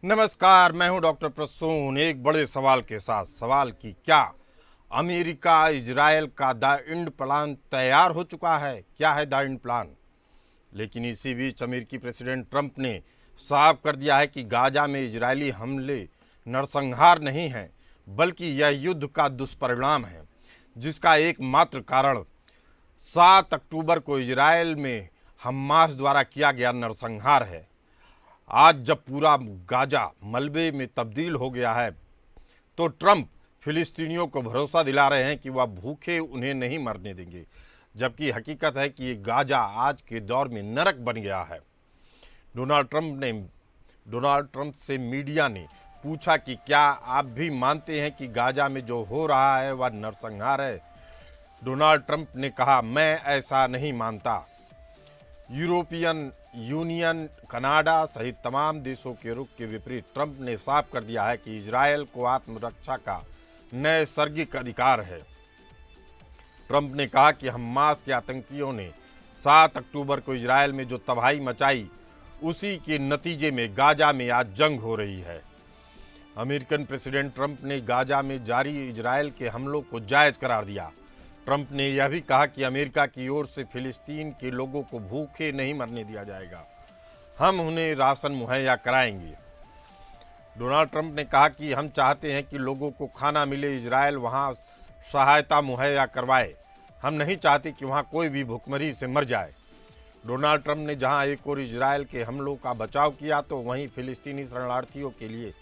नमस्कार, मैं हूं डॉक्टर प्रसून एक बड़े सवाल के साथ। सवाल की क्या अमेरिका इजराइल का द इंड प्लान तैयार हो चुका है? क्या है द इंड प्लान? लेकिन इसी बीच अमेरिकी प्रेसिडेंट ट्रंप ने साफ कर दिया है कि गाजा में इजरायली हमले नरसंहार नहीं हैं, बल्कि यह युद्ध का दुष्परिणाम है, जिसका एकमात्र कारण 7 अक्टूबर को इजरायल में हमास द्वारा किया गया नरसंहार है। आज जब पूरा गाजा मलबे में तब्दील हो गया है, तो ट्रंप फिलिस्तीनियों को भरोसा दिला रहे हैं कि वह भूखे उन्हें नहीं मरने देंगे, जबकि हकीकत है कि गाजा आज के दौर में नरक बन गया है। डोनाल्ड ट्रंप से मीडिया ने पूछा कि क्या आप भी मानते हैं कि गाजा में जो हो रहा है वह नरसंहार है? डोनाल्ड ट्रंप ने कहा, मैं ऐसा नहीं मानता। यूरोपियन यूनियन, कनाडा सहित तमाम देशों के रुख के विपरीत ट्रंप ने साफ कर दिया है कि इजरायल को आत्मरक्षा का नैसर्गिक अधिकार है। ट्रंप ने कहा कि हमास के आतंकियों ने 7 अक्टूबर को इजरायल में जो तबाही मचाई, उसी के नतीजे में गाजा में आज जंग हो रही है। अमेरिकन प्रेसिडेंट ट्रंप ने गाजा में जारी इजरायल के हमलों को जायज करार दिया। ट्रंप ने यह भी कहा कि अमेरिका की ओर से फिलिस्तीन के लोगों को भूखे नहीं मरने दिया जाएगा, हम उन्हें राशन मुहैया कराएंगे। डोनाल्ड ट्रंप ने कहा कि हम चाहते हैं कि लोगों को खाना मिले, इजरायल वहां सहायता मुहैया करवाए, हम नहीं चाहते कि वहां कोई भी भूखमरी से मर जाए। डोनाल्ड ट्रंप ने जहां एक और इजरायल के हमलों का बचाव किया, तो वहीं फिलिस्तीनी शरणार्थियों के लिए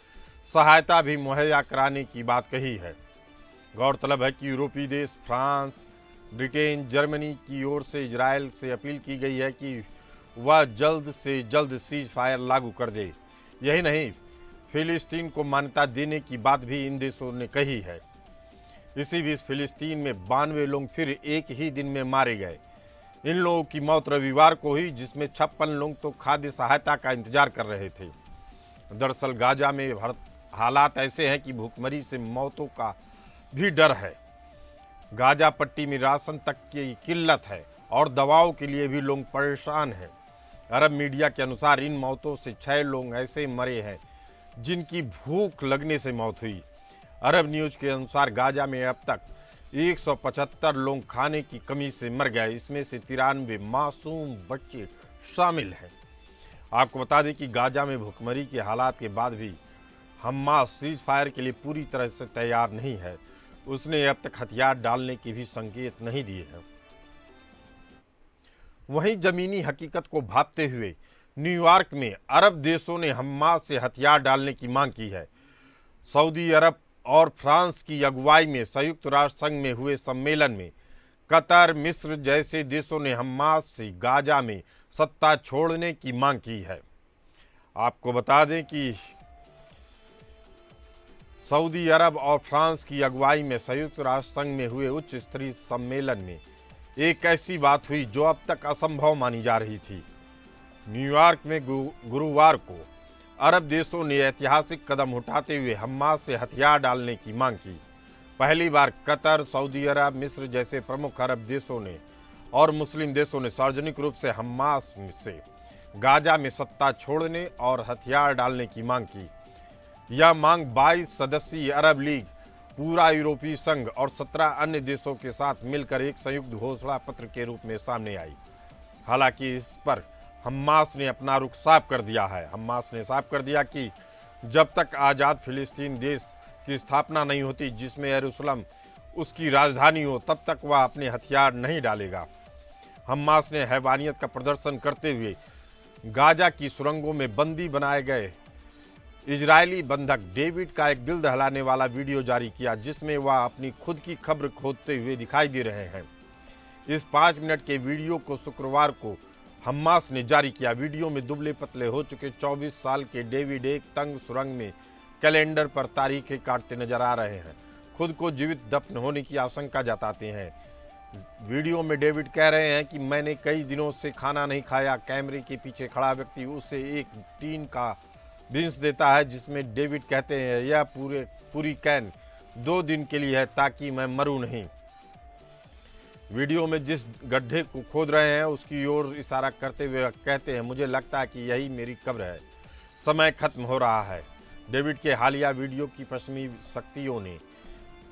सहायता भी मुहैया कराने की बात कही है। गौरतलब है कि यूरोपीय देश फ्रांस, ब्रिटेन, जर्मनी की ओर से इजरायल से अपील की गई है कि वह जल्द से जल्द सीज फायर लागू कर दे। यही नहीं, फिलिस्तीन को मान्यता देने की बात भी इन देशों ने कही है। इसी बीच फिलिस्तीन में 92 लोग फिर एक ही दिन में मारे गए। इन लोगों की मौत रविवार को हुई, जिसमें 56 लोग तो खाद्य सहायता का इंतजार कर रहे थे। दरअसल गाजा में हालात ऐसे हैं कि भूखमरी से मौतों का भी डर है। गाजा पट्टी में राशन तक की किल्लत है और दवाओं के लिए भी लोग परेशान हैं। अरब मीडिया के अनुसार इन मौतों से 6 लोग ऐसे मरे हैं जिनकी भूख लगने से मौत हुई। अरब न्यूज के अनुसार गाजा में अब तक 175 लोग खाने की कमी से मर गए, इसमें से 93 मासूम बच्चे शामिल हैं। आपको बता दें कि गाजा में भूखमरी के हालात के बाद भी हमास सीज फायर के लिए पूरी तरह से तैयार नहीं है। उसने अब तक हथियार डालने की भी संकेत नहीं दिए हैं। वहीं जमीनी हकीकत को भांपते हुए न्यूयॉर्क में अरब देशों ने हमास से हथियार डालने की मांग की है। सऊदी अरब और फ्रांस की अगुवाई में संयुक्त राष्ट्र संघ में हुए सम्मेलन में कतर, मिस्र जैसे देशों ने हमास से गाजा में सत्ता छोड़ने की मांग की है। आपको बता दें कि सऊदी अरब और फ्रांस की अगुवाई में संयुक्त राष्ट्र संघ में हुए उच्च स्तरीय सम्मेलन में एक ऐसी बात हुई जो अब तक असंभव मानी जा रही थी। न्यूयॉर्क में गुरुवार को अरब देशों ने ऐतिहासिक कदम उठाते हुए हमास से हथियार डालने की मांग की। पहली बार कतर, सऊदी अरब, मिस्र जैसे प्रमुख अरब देशों ने और मुस्लिम देशों ने सार्वजनिक रूप से हमास से गाजा में सत्ता छोड़ने और हथियार डालने की मांग की। यह मांग 22 सदस्यीय अरब लीग, पूरा यूरोपीय संघ और 17 अन्य देशों के साथ मिलकर एक संयुक्त घोषणा पत्र के रूप में सामने आई। हालांकि इस पर हमास ने अपना रुख साफ कर दिया है। हमास ने साफ कर दिया कि जब तक आज़ाद फिलिस्तीन देश की स्थापना नहीं होती, जिसमें यरूशलेम उसकी राजधानी हो, तब तक वह अपने हथियार नहीं डालेगा। हमास ने हैवानियत का प्रदर्शन करते हुए गाजा की सुरंगों में बंदी बनाए गए इजरायली बंधक डेविड का एक दिल दहलाने वाला वीडियो जारी किया, जिसमें वह अपनी खुद की खबर खोदते हुए दिखाई दे रहे हैं। इस 5 मिनट के वीडियो को शुक्रवार को हमास ने जारी किया। वीडियो में दुबले पतले हो चुके 24 साल के डेविड एक तंग सुरंग में कैलेंडर पर तारीखें काटते नजर आ रहे हैं। खुद को जीवित दफन होने की आशंका जताते हैं। वीडियो में डेविड कह रहे हैं कि मैंने कई दिनों से खाना नहीं खाया। कैमरे के पीछे खड़ा व्यक्ति उसे एक टीन का बीन्स देता है, जिसमें डेविड कहते हैं, यह पूरी कैन 2 दिन के लिए है ताकि मैं मरूं नहीं। वीडियो में जिस गड्ढे को खोद रहे हैं उसकी ओर इशारा करते हुए कहते हैं, मुझे लगता है कि यही मेरी कब्र है। समय खत्म हो रहा है। डेविड के हालिया वीडियो की पश्चिमी शक्तियों ने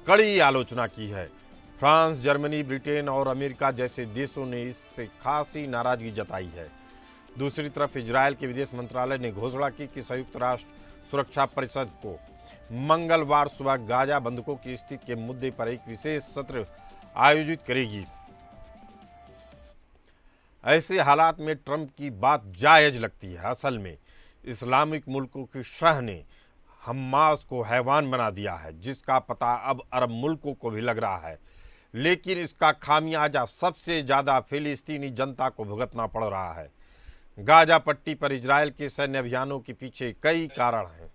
कड़ी आलोचना की है। फ्रांस, जर्मनी, ब्रिटेन और अमेरिका जैसे देशों ने इससे खासी नाराजगी जताई है। दूसरी तरफ इजरायल के विदेश मंत्रालय ने घोषणा की कि संयुक्त राष्ट्र सुरक्षा परिषद को मंगलवार सुबह गाजा बंधकों की स्थिति के मुद्दे पर एक विशेष सत्र आयोजित करेगी। ऐसे हालात में ट्रंप की बात जायज लगती है। असल में इस्लामिक मुल्कों की शह ने हमास को हैवान बना दिया है, जिसका पता अब अरब मुल्कों को भी लग रहा है। लेकिन इसका खामियाजा सबसे ज़्यादा फिलिस्तीनी जनता को भुगतना पड़ रहा है। गाजा पट्टी पर इजरायल के सैन्य अभियानों के पीछे कई कारण हैं,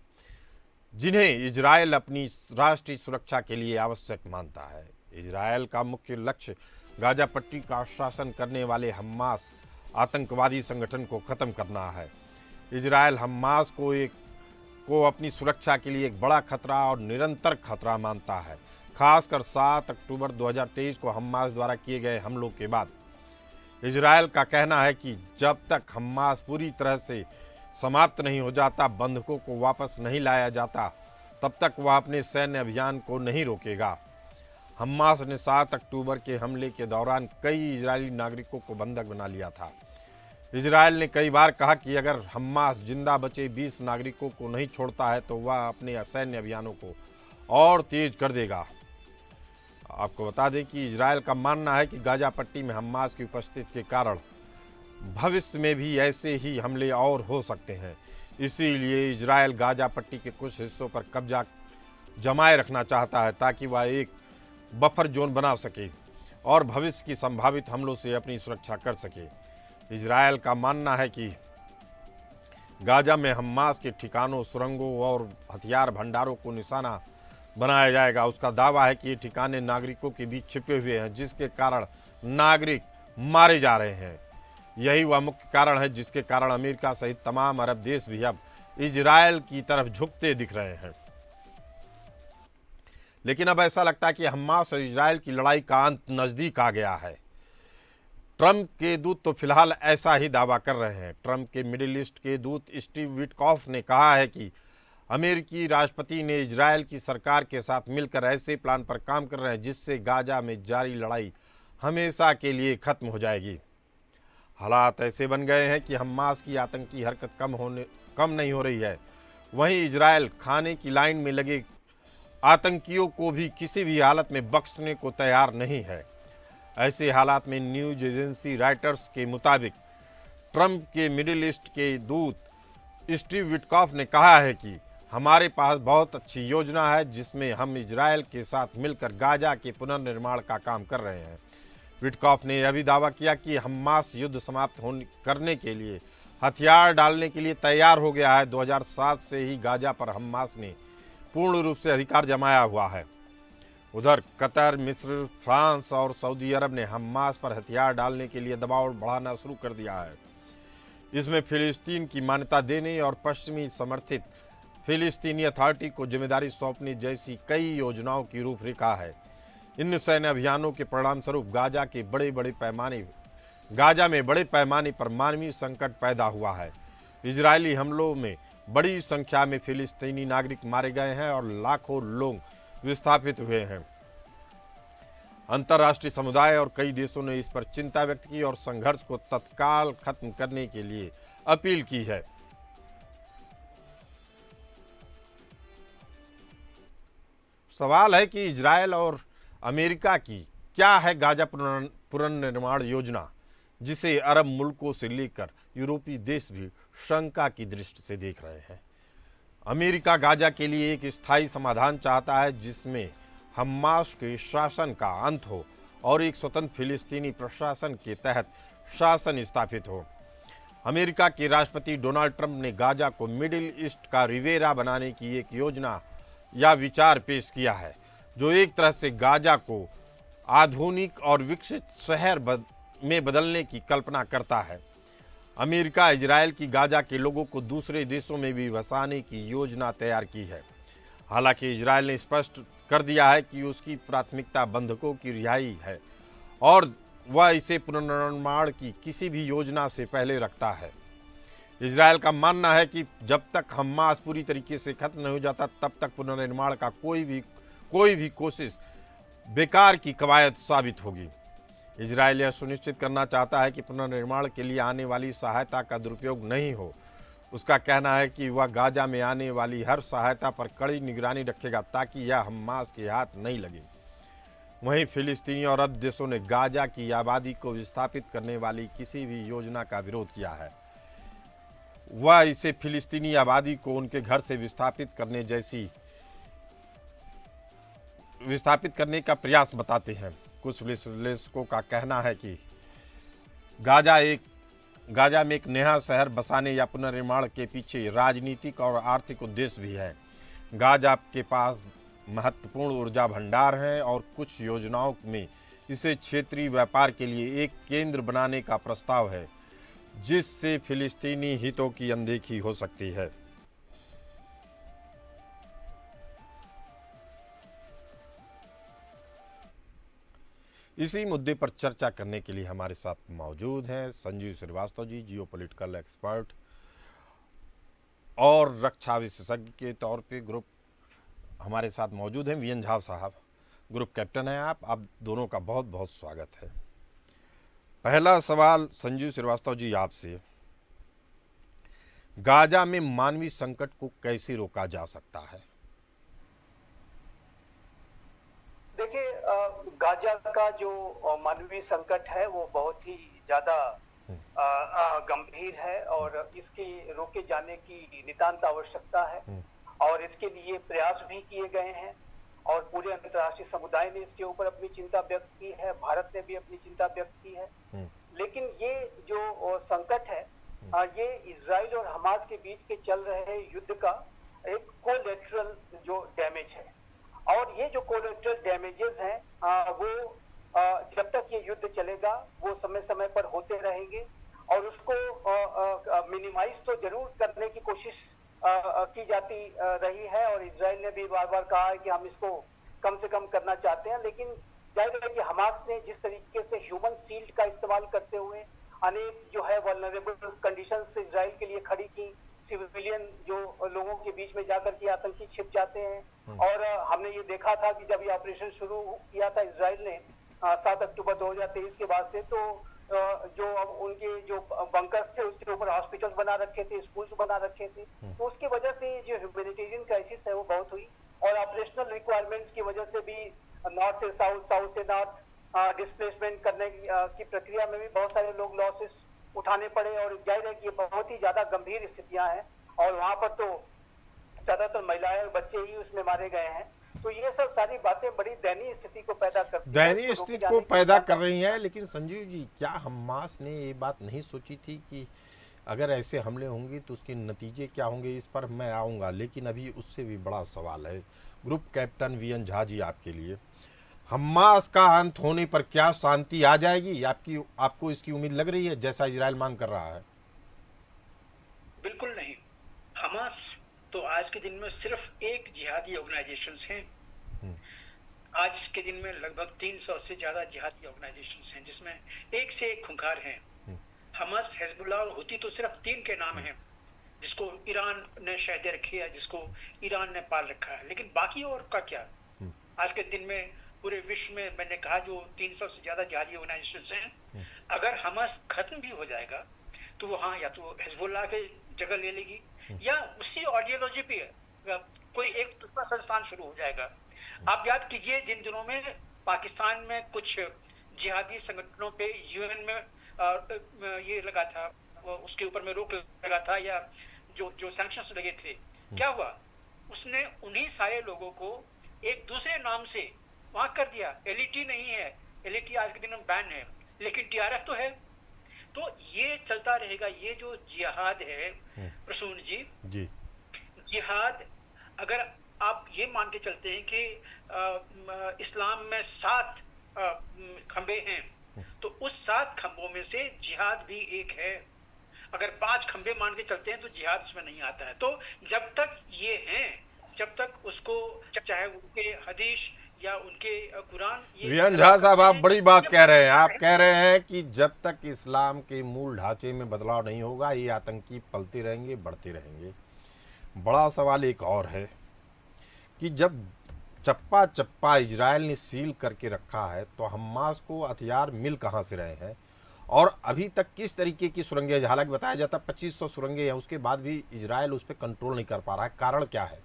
जिन्हें इजरायल अपनी राष्ट्रीय सुरक्षा के लिए आवश्यक मानता है। इजरायल का मुख्य लक्ष्य गाजा पट्टी का शासन करने वाले हमास आतंकवादी संगठन को खत्म करना है। इजरायल हमास को अपनी सुरक्षा के लिए एक बड़ा खतरा और निरंतर खतरा मानता है, खासकर 7 अक्टूबर 2023 को हमास द्वारा किए गए हमलों के बाद। इजरायल का कहना है कि जब तक हमास पूरी तरह से समाप्त नहीं हो जाता, बंधकों को वापस नहीं लाया जाता, तब तक वह अपने सैन्य अभियान को नहीं रोकेगा। हमास ने 7 अक्टूबर के हमले के दौरान कई इजरायली नागरिकों को बंधक बना लिया था। इजरायल ने कई बार कहा कि अगर हमास जिंदा बचे 20 नागरिकों को नहीं छोड़ता है तो वह अपने सैन्य अभियानों को और तेज कर देगा। आपको बता दें कि इजरायल का मानना है कि गाजा पट्टी में हमास की उपस्थिति के कारण भविष्य में भी ऐसे ही हमले और हो सकते हैं। इसीलिए इजरायल गाजा पट्टी के कुछ हिस्सों पर कब्जा जमाए रखना चाहता है, ताकि वह एक बफर जोन बना सके और भविष्य की संभावित हमलों से अपनी सुरक्षा कर सके। इजरायल का मानना है कि गाजा में हमास के ठिकानों, सुरंगों और हथियार भंडारों को निशाना बनाया जाएगा। उसका दावा है कि ये ठिकाने नागरिकों के बीच छिपे हुए हैं, जिसके कारण नागरिक मारे जा रहे हैं। यही वह मुख्य कारण है जिसके कारण अमेरिका सहित तमाम अरब देश भी अब इजरायल की तरफ झुकते दिख रहे हैं। लेकिन अब ऐसा लगता है कि हमास और इजरायल की लड़ाई का अंत नजदीक आ गया है। ट्रंप के दूत तो फिलहाल ऐसा ही दावा कर रहे हैं। ट्रंप के मिडिल ईस्ट के दूत स्टीव विटकॉफ ने कहा है कि अमेरिकी राष्ट्रपति ने इजरायल की सरकार के साथ मिलकर ऐसे प्लान पर काम कर रहे हैं जिससे गाजा में जारी लड़ाई हमेशा के लिए खत्म हो जाएगी। हालात ऐसे बन गए हैं कि हमास की आतंकी हरकत कम नहीं हो रही है। वहीं इजरायल खाने की लाइन में लगे आतंकियों को भी किसी भी हालत में बख्शने को तैयार नहीं है। ऐसे हालात में न्यूज एजेंसी रॉयटर्स के मुताबिक ट्रंप के मिडिल ईस्ट के दूत स्टीव विटकॉफ ने कहा है कि हमारे पास बहुत अच्छी योजना है जिसमें हम इजरायल के साथ मिलकर गाजा के पुनर्निर्माण का काम कर रहे हैं। विटकॉफ ने यह भी दावा किया कि हमास युद्ध समाप्त करने के लिए हथियार डालने के लिए तैयार हो गया है। 2007 से ही गाजा पर हमास ने पूर्ण रूप से अधिकार जमाया हुआ है। उधर कतर, मिस्र, फ्रांस और सऊदी अरब ने हमास पर हथियार डालने के लिए दबाव बढ़ाना शुरू कर दिया है। इसमें फिलिस्तीन की मान्यता देने और पश्चिमी समर्थित फिलिस्तीनी अथॉरिटी को जिम्मेदारी सौंपने जैसी कई योजनाओं की रूपरेखा है। इन सैन्य अभियानों के परिणामस्वरूप गाजा में बड़े पैमाने पर मानवीय संकट पैदा हुआ है। इजरायली हमलों में बड़ी संख्या में फिलिस्तीनी नागरिक मारे गए हैं और लाखों लोग विस्थापित हुए हैं। अंतर्राष्ट्रीय समुदाय और कई देशों ने इस पर चिंता व्यक्त की और संघर्ष को तत्काल खत्म करने के लिए अपील की है। सवाल है कि इजरायल और अमेरिका की क्या है गाजा पुनर्निर्माण योजना, जिसे अरब मुल्कों से लेकर यूरोपीय देश भी शंका की दृष्टि से देख रहे हैं। अमेरिका गाजा के लिए एक स्थायी समाधान चाहता है जिसमें हमास के शासन का अंत हो और एक स्वतंत्र फिलिस्तीनी प्रशासन के तहत शासन स्थापित हो। अमेरिका के राष्ट्रपति डोनाल्ड ट्रंप ने गाजा को मिडिल ईस्ट का रिवेरा बनाने की एक योजना या विचार पेश किया है, जो एक तरह से गाजा को आधुनिक और विकसित शहर में बदलने की कल्पना करता है। अमेरिका इजरायल की गाजा के लोगों को दूसरे देशों में भी बसाने की योजना तैयार की है। हालांकि इजरायल ने स्पष्ट कर दिया है कि उसकी प्राथमिकता बंधकों की रिहाई है और वह इसे पुनर्निर्माण की किसी भी योजना से पहले रखता है। इजराइल का मानना है कि जब तक हमास पूरी तरीके से खत्म नहीं हो जाता तब तक पुनर्निर्माण का कोई भी कोशिश बेकार की कवायद साबित होगी। इजराइल यह सुनिश्चित करना चाहता है कि पुनर्निर्माण के लिए आने वाली सहायता का दुरुपयोग नहीं हो। उसका कहना है कि वह गाजा में आने वाली हर सहायता पर कड़ी निगरानी रखेगा ताकि यह हमास के हाथ नहीं लगे। वहीं फिलिस्तीनी और अरब देशों ने गाजा की आबादी को विस्थापित करने वाली किसी भी योजना का विरोध किया है। वह इसे फिलिस्तीनी आबादी को उनके घर से विस्थापित करने का प्रयास बताते हैं। कुछ विश्लेषकों का कहना है कि गाजा में एक नया शहर बसाने या पुनर्निर्माण के पीछे राजनीतिक और आर्थिक उद्देश्य भी है। गाजा के पास महत्वपूर्ण ऊर्जा भंडार हैं और कुछ योजनाओं में इसे क्षेत्रीय व्यापार के लिए एक केंद्र बनाने का प्रस्ताव है, जिससे फिलिस्तीनी हितों की अनदेखी हो सकती है। इसी मुद्दे पर चर्चा करने के लिए हमारे साथ मौजूद हैं संजीव श्रीवास्तव जी, जियोपॉलिटिकल एक्सपर्ट और रक्षा विशेषज्ञ के तौर पे ग्रुप हमारे साथ मौजूद हैं। वीएन झा साहब ग्रुप कैप्टन हैं। आप दोनों का बहुत बहुत स्वागत है। पहला सवाल संजीव श्रीवास्तव जी आपसे, गाजा में मानवीय संकट को कैसे रोका जा सकता है? देखिए, गाजा का जो मानवीय संकट है वो बहुत ही ज्यादा गंभीर है और इसके रोके जाने की नितांत आवश्यकता है और इसके लिए प्रयास भी किए गए हैं और पूरे अंतर्राष्ट्रीय समुदाय ने इसके ऊपर अपनी चिंता व्यक्त की है, भारत ने भी अपनी चिंता व्यक्त की है। लेकिन ये जो संकट है ये इजराइल और हमास के बीच के चल रहे युद्ध का एक कोलैटरल जो डैमेज है और ये जो कोलैटरल डैमेजेस हैं वो जब तक ये युद्ध चलेगा वो समय समय पर होते रहेंगे और उसको मिनिमाइज तो जरूर करने की कोशिश की जाती रही है और इजराइल ने भी बार बार कहा है कि हम इसको कम से कम करना चाहते हैं। लेकिन जाहिर है कि हमास ने जिस तरीके से ह्यूमन सील्ड का इस्तेमाल करते हुए अनेक जो है वल्नरेबल कंडीशंस इजराइल के लिए खड़ी की, सिविलियन जो लोगों के बीच में जाकर के आतंकी छिप जाते हैं और हमने ये देखा था कि जब ये ऑपरेशन शुरू किया था इजराइल ने 7 अक्टूबर 2023 के बाद से, तो जो उनके जो बंकर्स थे उसके ऊपर हॉस्पिटल्स बना रखे थे, स्कूल्स बना रखे थे, तो उसकी वजह से जो ह्यूमैनिटेरियन क्राइसिस है वो बहुत हुई और ऑपरेशनल रिक्वायरमेंट्स की वजह से भी नॉर्थ से साउथ, साउथ से नॉर्थ डिस्प्लेसमेंट करने की प्रक्रिया में भी बहुत सारे लोग लॉसेस उठाने पड़े और जाहिर है कि ये बहुत ही ज्यादा गंभीर स्थितियां हैं और वहां पर तो ज्यादातर महिलाएं और बच्चे ही उसमें मारे गए हैं। तो ये सब सारी बातें बड़ी दयनीय स्थिति को पैदा करती दयनीय स्थिति को पैदा कर रही हैं। लेकिन संजीव जी, क्या हमास ने ये बात नहीं सोची थी कि अगर ऐसे हमले होंगे तो उसके नतीजे क्या होंगे? इस पर मैं आऊँगा, लेकिन अभी उससे भी बड़ा सवाल है group captain VN Jha ji आपके लिए। हमास का अंत होने पर क्या शांति आ जाएगी? आपको इसकी उम्मीद लग रही है जैसा इजराइल मांग कर रहा है? बिल्कुल नहीं। हमास तो आज के दिन में सिर्फ एक जिहादी ऑर्गेनाइजेशंस हैं। आज के दिन में लगभग 300 से ज्यादा जिहादी ऑर्गेनाइजेशंस हैं जिसमें एक से एक खूंखार हैं। हमास, हिजबुल्ला और हुती तो सिर्फ 3 के नाम हैं जिसको ईरान ने शहदे रखी है, जिसको ईरान ने पाल रखा है, लेकिन बाकी और का क्या? आज के दिन में पूरे विश्व में मैंने कहा जो 300 से ज्यादा जिहादी ऑर्गेनाइजेशंस हैं, अगर हमास खत्म भी हो जाएगा तो वो हाँ या तो हिजबुल्ला के जगह ले लेगी या उसी आइडियोलॉजी पे कोई एक दूसरा संस्थान शुरू हो जाएगा। आप याद कीजिए जिन दिनों में पाकिस्तान में कुछ जिहादी संगठनों पे यूएन में ये लगा था, उसके ऊपर में रोक लगा था या जो सैंक्शंस लगे थे, क्या हुआ? उसने उन्हीं सारे लोगों को एक दूसरे नाम से वहां कर दिया। एलईटी नहीं है, एलईटी आज के दिन में बैन है, लेकिन टीआरएफ तो है। तो ये चलता रहेगा। ये जो जिहाद है प्रसून जी, जिहाद, अगर आप ये मान के चलते हैं कि इस्लाम में 7 खंबे हैं तो उस 7 खंबों में से जिहाद भी एक है। अगर 5 खंबे मान के चलते हैं तो जिहाद उसमें नहीं आता है। तो जब तक ये हैं, जब तक उसको चाहे उनके हदीस या उनके कुरान, ये रियान झा साहब, आप बड़ी बात कह रहे हैं। आप कह रहे हैं कि जब तक इस्लाम के मूल ढांचे में बदलाव नहीं होगा, ये आतंकी पलते रहेंगे, बढ़ते रहेंगे। बड़ा सवाल एक और है कि जब चप्पा चप्पा इजराइल ने सील करके रखा है, तो हमास को हथियार मिल कहाँ से रहे हैं, और अभी तक किस तरीके की सुरंगें, हालांकि बताया जाता 2500 सुरंगें हैं, उसके बाद भी इजराइल उस पर कंट्रोल नहीं कर पा रहा है। कारण क्या है?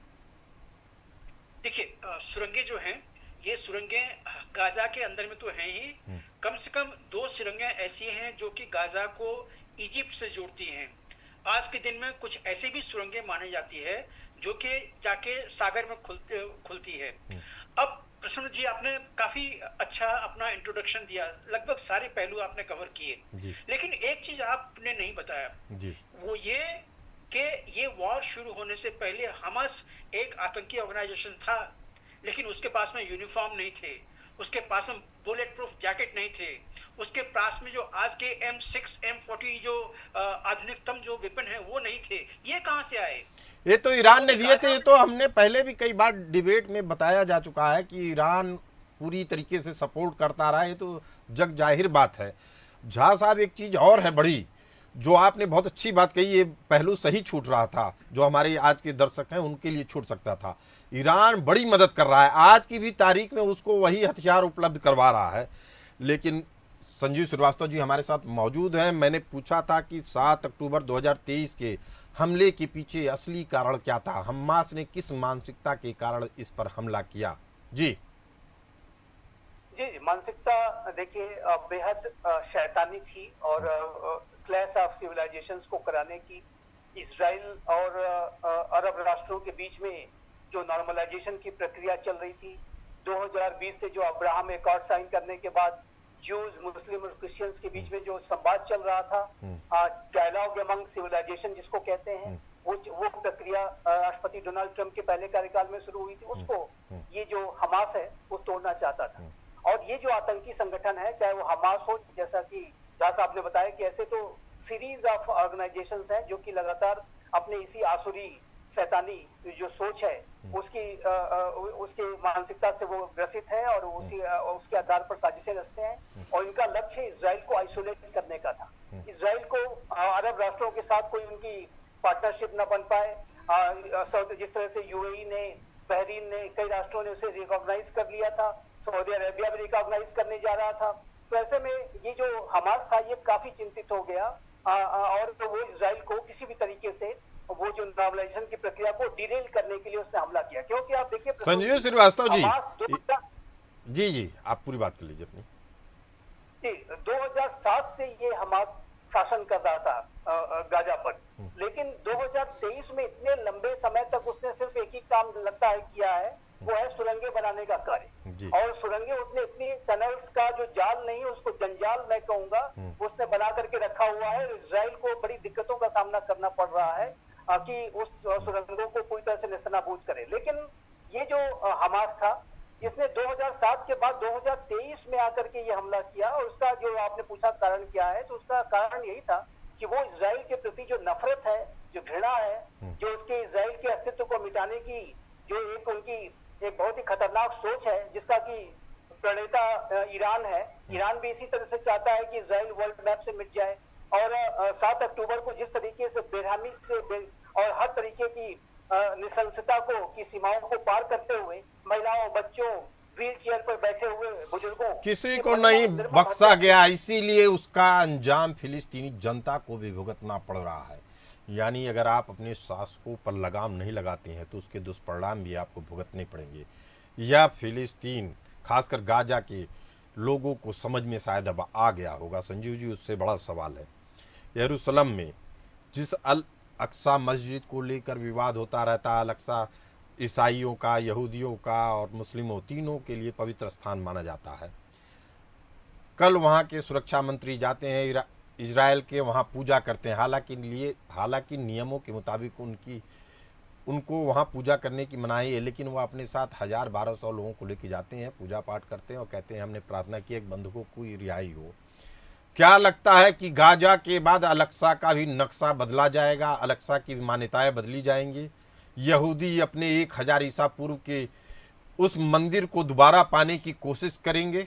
देखिए, सुरंगें जो हैं, ये सुरंगें गाजा के अंदर में तो हैं ही। कम से कम 2 सुरंगें ऐसी हैं जो कि गाजा को इजिप्ट से जोड़ती हैं। आज के दिन में कुछ ऐसी भी सुरंगें मानी जाती है जो कि जाके सागर में खुलती है। अब प्रसन्न जी, आपने काफी अच्छा अपना इंट्रोडक्शन दिया, लगभग सारे पहलू आपने कवर किए, लेकिन एक चीज आपने नहीं बताया जी। वो ये कि ये वॉर शुरू होने से पहले हमास एक आतंकी ऑर्गेनाइजेशन था, लेकिन उसके पास में यूनिफॉर्म नहीं थे, उसके पास में बुलेट प्रूफ जैकेट नहीं थे, उसके पास में जो आज के M6 M40 जो आधुनिकतम जो वेपन है वो नहीं थे। ये कहां से आए? ये तो ईरान ने दिए थे। ये तो हमने पहले भी कई बार डिबेट में बताया जा चुका है कि ईरान पूरी तरीके से सपोर्ट करता रहा है, ये तो जग जाहिर बात है। झा साहब, एक चीज और है बड़ी, जो आपने बहुत अच्छी बात कही, ये पहलू सही छूट रहा था, जो हमारे आज के दर्शक हैं उनके लिए छूट सकता था। ईरान बड़ी मदद कर रहा है, आज की भी तारीख में उसको वही हथियार उपलब्ध करवा रहा है। लेकिन संजीव श्रीवास्तव जी हमारे साथ मौजूद हैं। मैंने पूछा था कि 7 अक्टूबर 2023 के हमले के पीछे असली कारण क्या था, हमास ने किस मानसिकता के कारण इस पर हमला किया? जी जी, मानसिकता देखिए बेहद शैतानी थी और क्लैश ऑफ सिविलाइजेशंस को कराने की इजराइल और अरब राष्ट्रों के बीच में जो नॉर्मलाइजेशन की प्रक्रिया चल रही थी, 2020 से जो अब्राहम एकॉर्ड साइन करने के बाद ज्यूज, मुस्लिम और क्रिश्चियंस के बीच में जो संवाद चल रहा था, डायलॉग अमंग सिविलाइजेशन जिसको कहते हैं, वो प्रक्रिया राष्ट्रपति डोनाल्ड ट्रंप के पहले कार्यकाल में शुरू हुई थी। उसको ये जो हमास है वो तोड़ना चाहता था। और ये जो आतंकी संगठन है, चाहे वो हमास हो, जैसा कि झा साहब ने बताया कि ऐसे तो सीरीज ऑफ ऑर्गेनाइजेशंस हैं जो कि लगातार अपने इसी आसुरी शैतानी जो सोच है उसकी मानसिकता से वो ग्रसित है और उसके आधार पर साजिशें रचते हैं। और इनका लक्ष्य इजराइल को आइसोलेट करने का था। इजराइल को अरब राष्ट्रों के साथ कोई उनकी पार्टनरशिप न बन पाए। जिस तरह से यूएई ने, बहरीन ने, कई राष्ट्रों ने उसे रिकॉग्नाइज कर लिया था, सऊदी अरेबिया भी रिकॉग्नाइज करने जा रहा था। तो ऐसे में ये जो हमास था ये काफी चिंतित हो गया और तो वो इजराइल को किसी भी तरीके से वो जो नॉर्मलाइजेशन की प्रक्रिया को डिरेल करने के लिए उसने हमला किया। क्योंकि आप देखिए संजीव श्रीवास्तव जी, जी आप पूरी बात कर लीजिए अपनी। 2007 से ये हमास शासन कर रहा था गाजा पर, लेकिन 2023 में इतने लंबे समय तक उसने सिर्फ एक ही काम लगता है किया है, वो है सुरंगें बनाने का कार्य। और सुरंगें उसने इतनी टनल्स का जो जाल नहीं है, उसको जंजाल मैं कहूंगा, उसने बना करके रखा हुआ है। इजराइल को बड़ी दिक्कतों का सामना करना पड़ रहा है कि उस सुरंगों को पूरी तरह से नेस्तनाबूद करे। लेकिन ये जो हमास था, इसने 2007 के बाद 2023 में आकर के ये हमला किया। और उसका जो आपने पूछा कारण क्या है, तो उसका कारण यही था कि वो इजराइल के प्रति जो नफरत है, जो घृणा है, जो उसके इजराइल के अस्तित्व को मिटाने की जो एक उनकी एक बहुत ही खतरनाक सोच है, जिसका कि प्रणेता ईरान है। ईरान भी इसी तरह से चाहता है कि इजराइल वर्ल्ड मैप से मिट जाए। और 7 अक्टूबर को जिस तरीके से बेरहमी से और हर तरीके की निशंसता की सीमाओं को पार करते हुए महिलाओं, बच्चों, व्हील चेयर पर बैठे हुए बुजुर्गों, किसी को नहीं बख्शा गया, इसीलिए उसका अंजाम फिलिस्तीनी जनता को भी भुगतना पड़ रहा है। यानी अगर आप अपने शासकों पर लगाम नहीं लगाते हैं तो उसके दुष्परिणाम भी आपको भुगतने पड़ेंगे। यह फिलिस्तीन, खासकर गाजा के लोगों को समझ में शायद अब आ गया होगा। संजीव जी, उससे बड़ा सवाल है, यरूशलेम में जिस अल अक्सा मस्जिद को लेकर विवाद होता रहता है, अल अक्सा ईसाइयों का, यहूदियों का और मुस्लिमों तीनों के लिए पवित्र स्थान माना जाता है। कल वहाँ के सुरक्षा मंत्री जाते हैं इजराइल के, वहाँ पूजा करते हैं। हालांकि नियमों के मुताबिक उनको वहाँ पूजा करने की मनाही है, लेकिन वो अपने साथ 1000-1200 लोगों को लेके जाते हैं, पूजा पाठ करते हैं और कहते हैं हमने प्रार्थना की एक बंधुकों की रिहाई हो। क्या लगता है कि गाजा के बाद अल-अक्सा का भी नक्शा बदला जाएगा, अल-अक्सा की मान्यताएं बदली जाएंगी? यहूदी अपने 1000 ईसा पूर्व के उस मंदिर को दोबारा पाने की कोशिश करेंगे?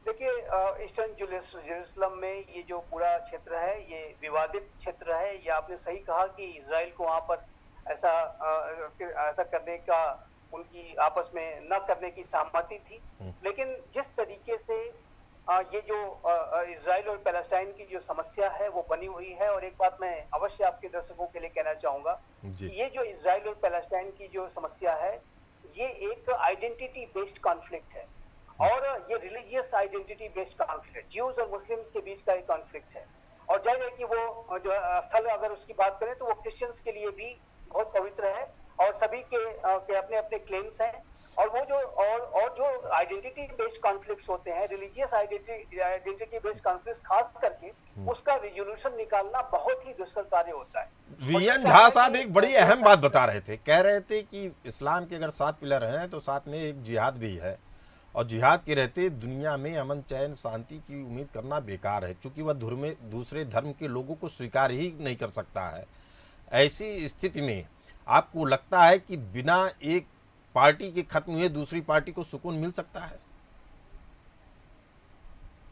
देखिए, ईस्टर्न जेरूसलम में ये जो पूरा क्षेत्र है ये विवादित क्षेत्र है। ये आपने सही कहा कि इजराइल को वहां पर ऐसा करने का, उनकी आपस में न करने की सहमति थी। लेकिन जिस तरीके से ये जो इजराइल और पैलेस्टाइन की जो समस्या है वो बनी हुई है, और एक बात मैं अवश्य आपके दर्शकों के लिए कहना चाहूंगा कि ये जो इजराइल और पैलेस्टाइन की जो समस्या है ये एक आइडेंटिटी बेस्ड कॉन्फ्लिक्ट है, और ये रिलीजियस आइडेंटिटी बेस्ड कॉन्फ्लिक्ट है, ज्यूज और मुस्लिम्स के बीच का एक कॉन्फ्लिक्ट है। और जाहिर है कि वो जो स्थल अगर उसकी बात करें तो वो क्रिश्चियंस के लिए भी बहुत पवित्र है, और सभी के अपने अपने क्लेम्स हैं। और वो जो आइडेंटिटी बेस्ड कॉन्फ्लिक्ट्स होते हैं, रिलीजियस आइडेंटिटी बेस्ड कॉन्फ्लिक्ट्स खास करके, उसका रिजोल्यूशन निकालना बहुत ही दुष्कर कार्य होता है। वीएन झा साहब एक बड़ी अहम बात बता रहे थे, कह रहे थे कि इस्लाम के अगर 7 पिलर हैं तो साथ में एक जिहाद भी है, और जिहाद के रहते दुनिया में अमन चैन शांति की उम्मीद करना बेकार है, क्योंकि वह दूसरे धर्म के लोगों को स्वीकार ही नहीं कर सकता है। ऐसी स्थिति में आपको लगता है कि बिना एक पार्टी के खत्म हुए दूसरी पार्टी को सुकून मिल सकता है?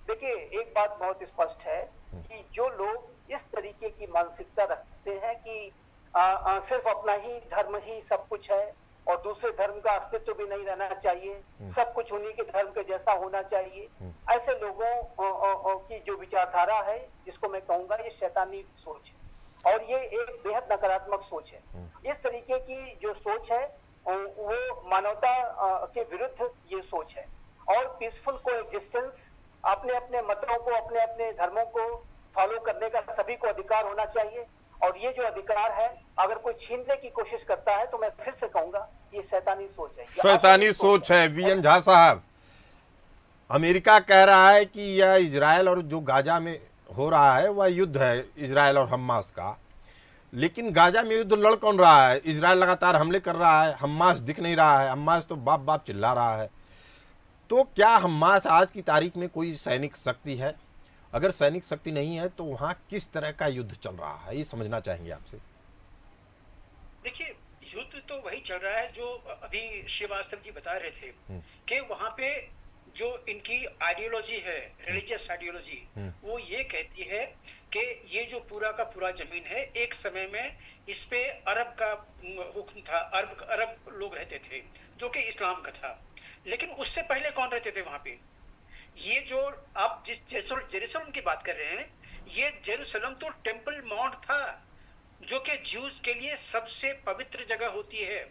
देखिए, एक बात बहुत स्पष्ट है कि जो लोग इस तरीके की मानसिकता रखते हैं कि सिर्फ अपना ही धर्म ही सब कुछ है और दूसरे धर्म का अस्तित्व भी नहीं रहना चाहिए, सब कुछ उन्हीं के धर्म के जैसा होना चाहिए, ऐसे लोगों की जो विचारधारा है, जिसको मैं कहूंगा ये शैतानी सोच है, और ये एक बेहद नकारात्मक सोच है। इस तरीके की जो सोच है वो मानवता के विरुद्ध ये सोच है। और पीसफुल कोएग्जिस्टेंस, अपने अपने मतों को, अपने अपने धर्मों को फॉलो करने का सभी को अधिकार होना चाहिए, और ये जो अधिकार है अगर कोई छीनने की कोशिश करता है तो मैं फिर से कहूंगा ये शैतानी सोच है, शैतानी सोच है। वीएन झा साहब, अमेरिका कह रहा है कि यह इजराइल और जो गाजा में हो रहा है वह युद्ध है इजराइल और हमास का, लेकिन गाजा में युद्ध लड़ कौन रहा है? इजराइल लगातार हमले कर रहा है, हमास दिख नहीं रहा है, हमास तो बाप बाप चिल्ला रहा है। तो क्या हमास आज की तारीख में कोई सैनिक शक्ति है? अगर सैनिक शक्ति नहीं है तो वहां किस तरह का युद्ध चल रहा है, ये समझना चाहेंगे आपसे। देखिए, युद्ध तो वही चल रहा है जो अभी श्रीवास्तव जी बता रहे थे कि वहां पे जो इनकी आइडियोलॉजी है, रिलीजियस आइडियोलॉजी, वो ये कहती है कि ये जो पूरा का पूरा जमीन है, एक समय में इस पे अरब का हुक्म था, अरब लोग रहते थे जो कि इस्लाम का था। लेकिन उससे पहले कौन रहते थे वहां पे? ये जो आप जिस जेरूसलम की बात कर रहे हैं, ये जेरूसलम तो टेम्पल माउंट था, जो कि ज्यूज के लिए सबसे पवित्र जगह होती है।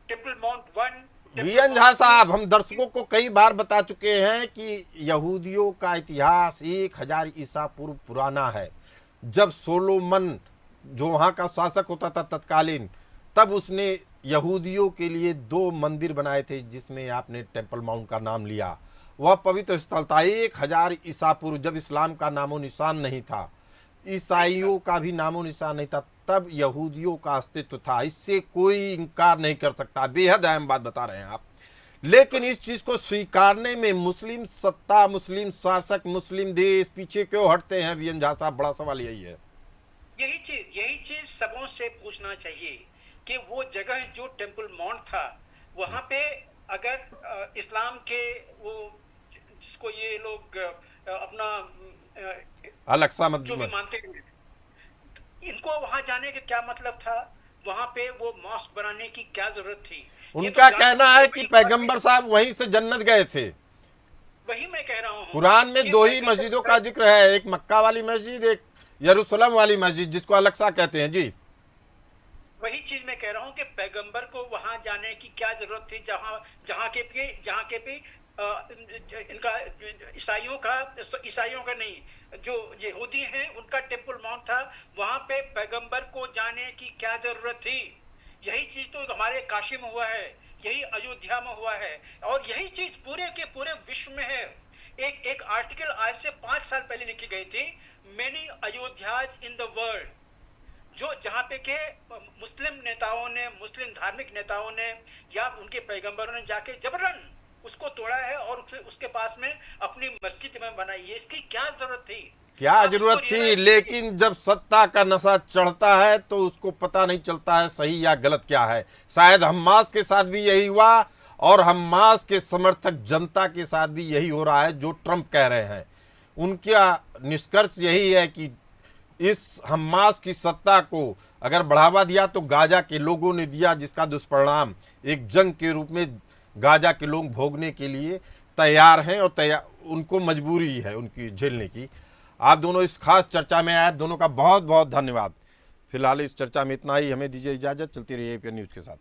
Temple mount 1। वीएन झा साहब, हम दर्शकों को कई बार बता चुके हैं कि यहूदियों का इतिहास 1000 ईसा पूर्व पुराना है। जब सोलोमन जो वहाँ का शासक होता था तत्कालीन, तब उसने यहूदियों के लिए 2 मंदिर बनाए थे, जिसमें आपने टेम्पल माउंट का नाम लिया। वह पवित्र स्थल था 1000 ईसा पूर्व, जब इस्लाम का नामो निशान नहीं था, ईसाइयों का भी नामो निशान नहीं था, तब यहूदियों का अस्तित्व था। इससे कोई इनकार नहीं कर सकता। बेहद अहम बात बता रहे हैं आप। लेकिन इस चीज को स्वीकारने में मुस्लिम सत्ता, मुस्लिम शासक, मुस्लिम देश पीछे क्यों हटते हैं? वीएन झा साहब, बड़ा सवाल यही है। यही चीज सबों से पूछना चाहिए कि वो जगह जो टेम्पल माउंट था, वहां पे अगर इस्लाम के वो जिसको ये लोग अपना अल-अक्सा जो भी मानते हैं, इनको वहां जाने का क्या मतलब था? वहां पे वो मॉस्क बनाने की क्या जरूरत थी? उनका कहना है कि पैगंबर साहब वहीं से जन्नत गए थे। वही मैं कह रहा हूँ, कुरान में 2 ही मस्जिदों का जिक्र है, एक मक्का वाली मस्जिद, एक यरूशलेम वाली मस्जिद, जिसको अल-अक्सा कहते हैं। जी, वही चीज मैं कह रहा हूँ कि पैगंबर को वहां जाने की क्या जरूरत थी, जहाँ के भी इनका ईसाइयों का नहीं, जो यहूदी हैं उनका टेम्पल माउंट था, वहां पे पैगंबर को जाने की क्या जरूरत थी? यही चीज तो हमारे काशी में हुआ है, यही अयोध्या में हुआ है, और यही चीज पूरे के पूरे विश्व में है। एक आर्टिकल आज से 5 साल पहले लिखी गई थी, मेनी अयोध्याज इन द वर्ल्ड, जो जहाँ पे के मुस्लिम नेताओं ने, मुस्लिम धार्मिक नेताओं ने या उनके पैगंबरों ने जाके जबरन उसको तोड़ा है और उसके पास में अपनी मस्जिद में बनाई है। इसकी क्या जरूरत थी? क्या आप इसको जरूरत थी, realize लेकिन जब सत्ता का नशा चढ़ता है तो उसको पता नहीं चलता है सही या गलत क्या है। शायद हमास के साथ भी यही हुआ और हमास के समर्थक जनता के साथ भी यही हो रहा है जो ट्रंप कह रहे हैं। उनका निष्कर्ष यही है कि इस हमास की सत्ता को अगर बढ़ावा दिया तो गाजा के लोगों ने दिया, जिसका दुष्परिणाम एक जंग के रूप में गाजा के लोग भोगने के लिए तैयार हैं और उनको मजबूरी है उनकी झेलने की। आप दोनों इस खास चर्चा में आए, दोनों का बहुत बहुत धन्यवाद। फिलहाल इस चर्चा में इतना ही, हमें दीजिए इजाजत। चलती रहिए एपीएन न्यूज़ के साथ।